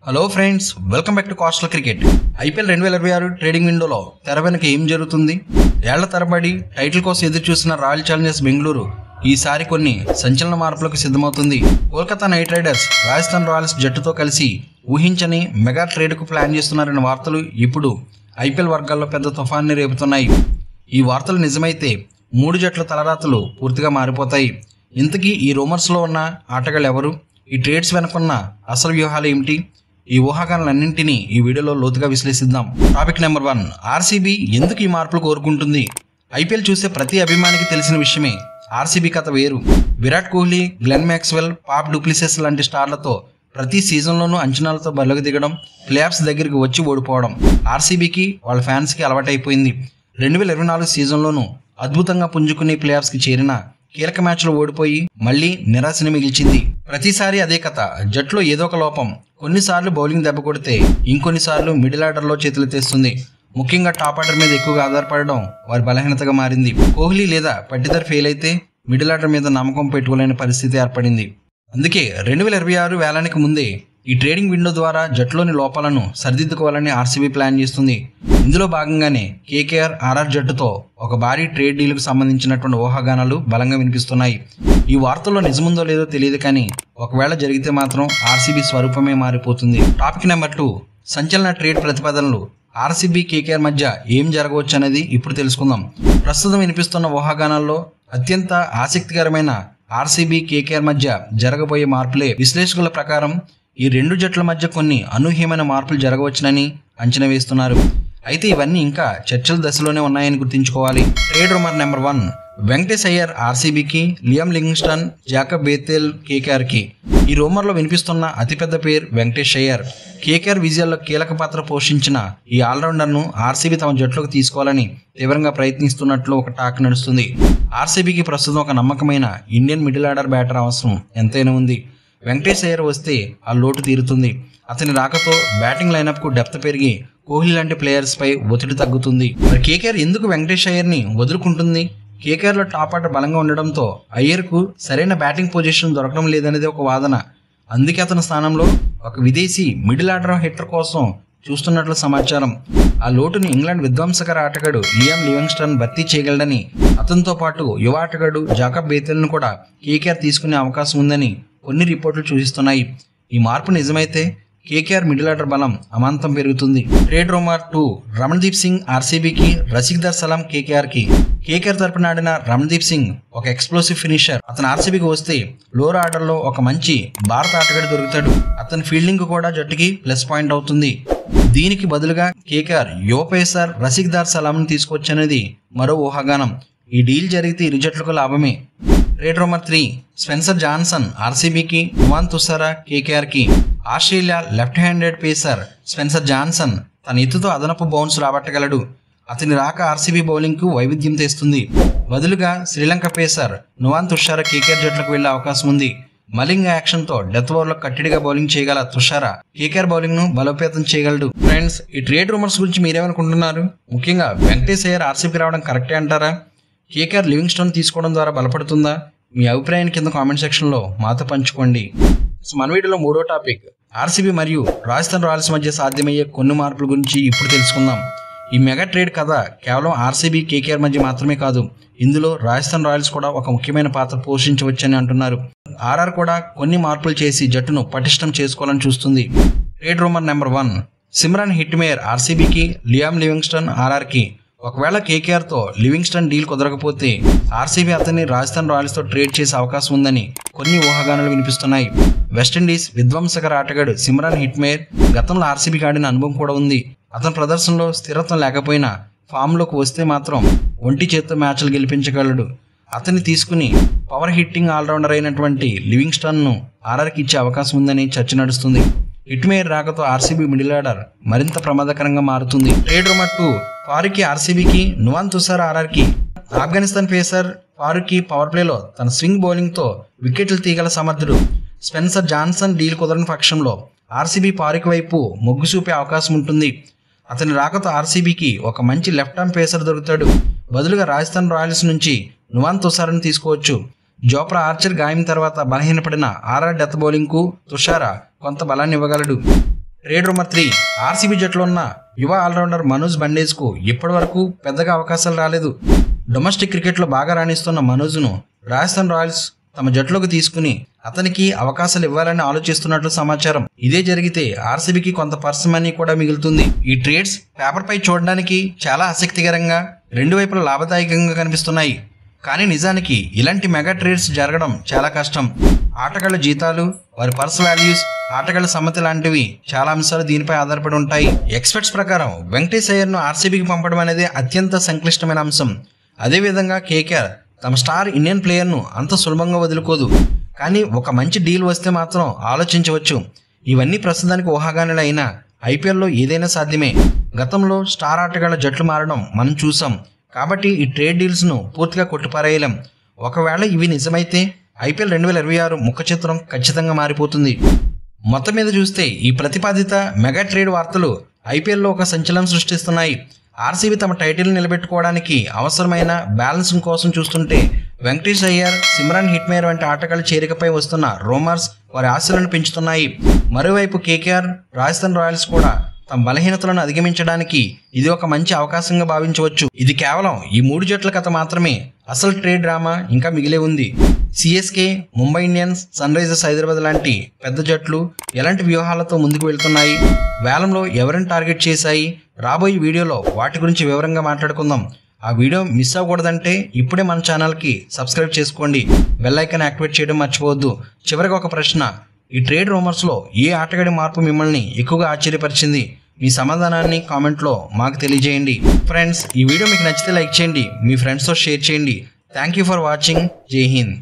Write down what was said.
Hello friends, welcome back to coastal cricket. IPL 2026 trading విండోలో తెర వెనుక ఏం జరుగుతుంది? ఏళ్ల తరబడి టైటిల్ కోసం ఎదురు చూసిన రాయల్ ఛాలెంజర్స్ బెంగళూరు ఈసారి కొన్ని సంచలన మార్పులకు సిద్ధమవుతుంది. Kolkata Knight Riders Rajasthan Royals జట్టుతో కలిసి ఊహించని మెగా ట్రేడ్కు ప్లాన్ చేస్తున్నారనే వార్తలు ఇప్పుడు ఐపీఎల్ వర్గాల్లో పెద్ద తుఫాన్ని రేపుతున్నాయి. ఈ వార్తలు నిజమైతే 3 జట్ల తలరాతలు పూర్తిగా మారిపోతాయి. ఇంతకీ ఈ రూమర్స్లో ఉన్న ఆటగాళ్ళు ఎవరు? ఈ ట్రేడ్స్ వెనుకున్న అసలు వ్యూహాలు ఏమిటి? ఈ ఊహాగానాలన్నింటినీ ఈ వీడియోలో లోతుగా విశ్లేషిద్దాం. టాపిక్ నెంబర్ 1, ఆర్సీబీ ఎందుకు ఈ మార్పులు కోరుకుంటుంది? ఐపీఎల్ చూసే ప్రతి అభిమానికి తెలిసిన విషయమే, ఆర్సీబీ కథ వేరు. Virat Kohli, Glenn Maxwell, pop du Plessis లాంటి స్టార్లతో ప్రతి సీజన్లోనూ అంచనాలతో బరిలోకి దిగడం, ప్లేఆఫ్స్ దగ్గరికి వచ్చి ఓడిపోవడం ఆర్సీబీకి వాళ్ళ ఫ్యాన్స్కి అలవాటైపోయింది. 2024 సీజన్లోనూ అద్భుతంగా పుంజుకుని ప్లేఆఫ్స్కి చేరిన కీలక మ్యాచ్లో ఓడిపోయి మళ్లీ నిరాశని మిగిల్చింది. ప్రతిసారి అదే కథ. జట్లో ఏదో ఒక లోపం. కొన్నిసార్లు బౌలింగ్ దెబ్బ కొడితే ఇంకొన్నిసార్లు మిడిల్ ఆర్డర్లో చేతులెత్తేస్తుంది. ముఖ్యంగా టాప్ ఆర్డర్ మీద ఎక్కువగా ఆధారపడడం వారి బలహీనతగా మారింది. కోహ్లీ లేదా పట్టిదర్ ఫెయిల్ అయితే మిడిల్ ఆర్డర్ మీద నమ్మకం పెట్టుకోలేని పరిస్థితి ఏర్పడింది. అందుకే 2026 వేలానికి ముందే ఈ ట్రేడింగ్ విండో ద్వారా జట్టులోని లోపాలను సరిదిద్దుకోవాలని ఆర్సీబీ ప్లాన్ చేస్తుంది. ఇందులో భాగంగానే కేకేఆర్, ఆర్ఆర్ జట్టుతో ఒక భారీ ట్రేడ్ డీల్కు సంబంధించినటువంటి ఊహాగానాలు బలంగా వినిపిస్తున్నాయి. ఈ వార్తల్లో నిజముందో లేదో తెలియదు, కానీ ఒకవేళ జరిగితే మాత్రం ఆర్సీబీ స్వరూపమే మారిపోతుంది. టాపిక్ నెంబర్ 2, సంచలన ట్రేడ్ ప్రతిపాదనలు. ఆర్సీబీ, కేకేఆర్ మధ్య ఏం జరగవచ్చు అనేది ఇప్పుడు తెలుసుకుందాం. ప్రస్తుతం వినిపిస్తున్న ఊహాగానాల్లో అత్యంత ఆసక్తికరమైన ఆర్సీబీ, కేకేఆర్ మధ్య జరగబోయే మార్పులే. విశ్లేషకుల ప్రకారం ఈ 2 జట్ల మధ్య కొన్ని అనూహ్యమైన మార్పులు జరగవచ్చునని అంచనా వేస్తున్నారు. అయితే ఇవన్నీ ఇంకా చర్చల దశలోనే ఉన్నాయని గుర్తుంచుకోవాలి. Trade rumour number 1, Venkatesh Iyer ఆర్సీబీకి, లియామ్ లివింగ్స్టన్, జాకబ్ బేతెల్ కేకేఆర్కి. ఈ రూమర్లో వినిపిస్తున్న అతిపెద్ద పేరు వెంకటేష్ అయ్యర్. కేకేఆర్ విజయాల్లో కీలక పాత్ర పోషించిన ఈ ఆల్రౌండర్ను ఆర్సీబీ తమ జట్టులోకి తీసుకోవాలని తీవ్రంగా ప్రయత్నిస్తున్నట్లు ఒక టాక్ నడుస్తుంది. ఆర్సీబీకి ప్రస్తుతం ఒక నమ్మకమైన ఇండియన్ మిడిల్ ఆర్డర్ బ్యాటర్ అవసరం ఎంతైనా ఉంది. వెంకటేష్ అయ్యర్ వస్తే ఆ లోటు తీరుతుంది. అతని రాకతో బ్యాటింగ్ లైనప్కు డెప్త్ పెరిగి కోహ్లీ లాంటి ప్లేయర్స్పై ఒత్తిడి తగ్గుతుంది. మరి కేకేఆర్ ఎందుకు వెంకటేష్ అయ్యర్ని వదులుకుంటుంది? కేకేఆర్లో టాప్ ఆర్డర్ బలంగా ఉండడంతో అయ్యర్కు సరైన బ్యాటింగ్ పొజిషన్ దొరకడం లేదనేది ఒక వాదన. అందుకే అతని స్థానంలో ఒక విదేశీ మిడిల్ ఆర్డర్ హిట్టర్ కోసం చూస్తున్నట్లు సమాచారం. ఆ లోటుని ఇంగ్లాండ్ విధ్వంసకర ఆటగాడు లియామ్ లివింగ్స్టన్ భర్తీ చేయగలడని, అతనితో పాటు యువ ఆటగాడు జాకబ్ బేతెల్ను కూడా కేకేఆర్ తీసుకునే అవకాశం ఉందని కొన్ని రిపోర్టులు సూచిస్తున్నాయి. ఈ మార్పు నిజమైతే కేకేఆర్ మిడిల్ ఆర్డర్ బలం అమాంతం పెరుగుతుంది. ట్రేడ్ రూమర్ 2, రమణ్దీప్ సింగ్ ఆర్సీబీకి, రసిక్దార్ సలాం కేకేఆర్కి. కేకేఆర్ తరపున ఆడిన రమణ్దీప్ సింగ్ ఒక ఎక్స్ప్లోసివ్ ఫినిషర్. అతను ఆర్సీబీకి వస్తే లోవర్ ఆర్డర్లో ఒక మంచి భారత ఆటగాడు దొరుకుతాడు. అతని ఫీల్డింగ్ కూడా జట్టుకి ప్లస్ పాయింట్ అవుతుంది. దీనికి బదులుగా కేకేఆర్ యువ పేసర్ రసిక్దార్ సలాంను తీసుకొచ్చనేది మరో ఊహాగానం. ఈ డీల్ జరిగితే ఇరు జట్లకు లాభమే. ట్రేడ్ రూమర్ 3, స్పెన్సర్ జాన్సన్ ఆర్సీబీకి, నువాన్ తుసారా కేకేఆర్కి. Australia left handed pacer Spencer Johnson తన ఎత్తుతో అదనపు బౌన్స్ రాబట్టగలడు. అతని రాక ఆర్సీబీ బౌలింగ్కు వైవిధ్యం తెస్తుంది. బదులుగా శ్రీలంక పేసర్ నువాన్ తుషారా కేకేఆర్ జట్లకు వెళ్లే అవకాశం ఉంది. మలింగ యాక్షన్తో డెత్ ఓవర్లో కట్టడిగా బౌలింగ్ చేయగల తుషారా కేకేఆర్ బౌలింగ్ను బలోపేతం చేయగలడు. ఫ్రెండ్స్, ఈ ట్రేడ్ రూమర్స్ గురించి మీరేమనుకుంటున్నారు? ముఖ్యంగా వెంకటేష్ అయ్యర్ ఆర్సీబీకి రావడం కరెక్టే అంటారా? కేకేఆర్ లివింగ్స్టన్ తీసుకోవడం ద్వారా బలపడుతుందా? మీ అభిప్రాయాన్ని కింద కామెంట్ సెక్షన్లో మాతో పంచుకోండి. మన వీడియోలో 3వ టాపిక్, ఆర్సీబీ మరియు రాజస్థాన్ రాయల్స్ మధ్య సాధ్యమయ్యే కొన్ని మార్పుల గురించి ఇప్పుడు తెలుసుకుందాం. ఈ మెగా ట్రేడ్ కథ కేవలం ఆర్సీబీ, కేకేఆర్ మధ్య మాత్రమే కాదు, ఇందులో రాజస్థాన్ రాయల్స్ కూడా ఒక ముఖ్యమైన పాత్ర పోషించవచ్చని అంటున్నారు. ఆర్ఆర్ కూడా కొన్ని మార్పులు చేసి జట్టును పటిష్టం చేసుకోవాలని చూస్తుంది. Trade rumour number 1, Shimron Hetmyer ఆర్సీబీకి, లియామ్ లివింగ్స్టన్ ఆర్ఆర్కి. ఒకవేళ కేకేఆర్తో లివింగ్స్టన్ డీల్ కుదరకపోతే ఆర్సీబీ అతన్ని రాజస్థాన్ రాయల్స్తో ట్రేడ్ చేసే అవకాశం ఉందని కొన్ని ఊహాగానాలు వినిపిస్తున్నాయి. వెస్టిండీస్ విధ్వంసకర ఆటగాడు సిమ్రాన్ హిట్మేయర్ గతంలో ఆర్సీబీకి ఆడిన అనుభవం కూడా ఉంది. అతని ప్రదర్శనలో స్థిరత్వం లేకపోయినా ఫామ్లోకి వస్తే మాత్రం ఒంటి చేత్తో మ్యాచ్లు గెలిపించగలడు. అతన్ని తీసుకుని పవర్ హిట్టింగ్ ఆల్రౌండర్ అయినటువంటి లివింగ్స్టన్ను ఆర్ఆర్కి ఇచ్చే అవకాశం ఉందని చర్చ నడుస్తుంది. హిట్మేయర్ రాకతో ఆర్సీబీ మిడిల్ ఆర్డర్ మరింత ప్రమాదకరంగా మారుతుంది. ట్రేడ్ రూమర్ 2, ఫారూఖీ ఆర్సీబీకి, నువాన్ తుసారా ఆర్ఆర్కి. ఆఫ్ఘనిస్తాన్ పేసర్ ఫారూఖీ పవర్ ప్లేలో తన స్వింగ్ బౌలింగ్తో వికెట్లు తీగల సమర్థుడు. స్పెన్సర్ జాన్సన్ డీల్ కుదరని పక్షంలో ఆర్సీబీ ఫారూఖీ వైపు మొగ్గు చూపే అవకాశం ఉంటుంది. అతని రాకతో ఆర్సీబీకి ఒక మంచి లెఫ్ట్ ఆర్మ్ పేసర్ దొరుకుతాడు. బదులుగా రాజస్థాన్ రాయల్స్ నుంచి నువాన్ తుసారాను తీసుకోవచ్చు. జోప్రా ఆర్చర్ గాయం తర్వాత బలహీనపడిన ఆర్ఆర్ డెత్ బౌలింగ్కు తుషారా కొంత బలాన్ని ఇవ్వగలడు. ట్రేడ్ రూమర్ 3 ఆర్సీబీ జట్టులో ఉన్న యువ ఆల్రౌండర్ మనోజ్ బండేజ్కు ఇప్పటివరకు పెద్దగా అవకాశాలు రాలేదు. డొమెస్టిక్ క్రికెట్లో బాగా రాణిస్తున్న మనోజ్ను రాజస్థాన్ రాయల్స్ తమ జట్టులోకి తీసుకుని అతనికి అవకాశాలు ఇవ్వాలని ఆలోచిస్తున్నట్లు సమాచారం. ఇదే జరిగితే ఆర్సీబీకి కొంత పర్స్ మనీ కూడా మిగులుతుంది. ఈ ట్రేడ్స్ పేపర్పై చూడడానికి చాలా ఆసక్తికరంగా, రెండు వైపులా లాభదాయకంగా కనిపిస్తున్నాయి. కానీ నిజానికి ఇలాంటి మెగా ట్రేడ్స్ జరగడం చాలా కష్టం. ఆటగాళ్ల జీతాలు, వారి పర్స్ వాల్యూస్, ఆటగాళ్ల సమ్మతి లాంటివి చాలా అంశాలు దీనిపై ఆధారపడి ఉంటాయి. ఎక్స్పర్ట్స్ ప్రకారం వెంకటేష్ అయ్యర్ను ఆర్సీబీకి పంపడం అనేది అత్యంత సంక్లిష్టమైన అంశం. అదేవిధంగా కేకేఆర్ తమ స్టార్ ఇండియన్ ప్లేయర్ను అంత సులభంగా వదులుకోదు. కానీ ఒక మంచి డీల్ వస్తే మాత్రం ఆలోచించవచ్చు. ఇవన్నీ ప్రస్తుతానికి ఊహాగానాలు అయినా ఐపీఎల్లో ఏదైనా సాధ్యమే. గతంలో స్టార్ ఆటగాళ్ల జట్లు మారడం మనం చూసాం. కాబట్టి ఈ ట్రేడ్ డీల్స్ను పూర్తిగా కొట్టిపారేయలేం. ఒకవేళ ఇవి నిజమైతే ఐపీఎల్ 2026 ముఖ చిత్రం ఖచ్చితంగా మారిపోతుంది. మొత్తం మీద చూస్తే ఈ ప్రతిపాదిత మెగా ట్రేడ్ వార్తలు ఐపీఎల్లో ఒక సంచలనం సృష్టిస్తున్నాయి. ఆర్సీబీ తమ టైటిల్ నిలబెట్టుకోవడానికి అవసరమైన బ్యాలెన్సింగ్ కోసం చూస్తుంటే వెంకటేష్ అయ్యర్, సిమ్రాన్ హిట్మేయర్ వంటి ఆటగాళ్ల చేరికపై వస్తున్న రూమర్స్ వారి ఆశలను పెంచుతున్నాయి. మరోవైపు కేకేఆర్, రాజస్థాన్ రాయల్స్ కూడా తమ బలహీనతలను అధిగమించడానికి ఇది ఒక మంచి అవకాశంగా భావించవచ్చు. ఇది కేవలం ఈ 3 జట్ల కథ మాత్రమే. అసలు ట్రేడ్ డ్రామా ఇంకా మిగిలే ఉంది. CSK, Mumbai Indians, Sunrisers Hyderabad లాంటి పెద్ద జట్లు ఎలాంటి వ్యూహాలతో ముందుకు వెళ్తున్నాయి, వేలంలో ఎవరిని టార్గెట్ చేశాయి, రాబోయే వీడియోలో వాటి గురించి వివరంగా మాట్లాడుకుందాం. ఆ వీడియో మిస్ అవ్వకూడదంటే ఇప్పుడే మన ఛానల్కి సబ్స్క్రైబ్ చేసుకోండి, బెల్ ఐకాన్ యాక్టివేట్ చేయడం మర్చిపోవద్దు. చివరికి ఒక ప్రశ్న, ఈ ట్రేడ్ రూమర్స్లో ఏ ఆటగాడి మార్పు మిమ్మల్ని ఎక్కువగా ఆశ్చర్యపరిచింది? మీ సమాధానాన్ని కామెంట్లో మాకు తెలియజేయండి. ఫ్రెండ్స్, ఈ వీడియో మీకు నచ్చితే లైక్ చేయండి, మీ ఫ్రెండ్స్తో షేర్ చేయండి. Thank you for watching. జై హింద్.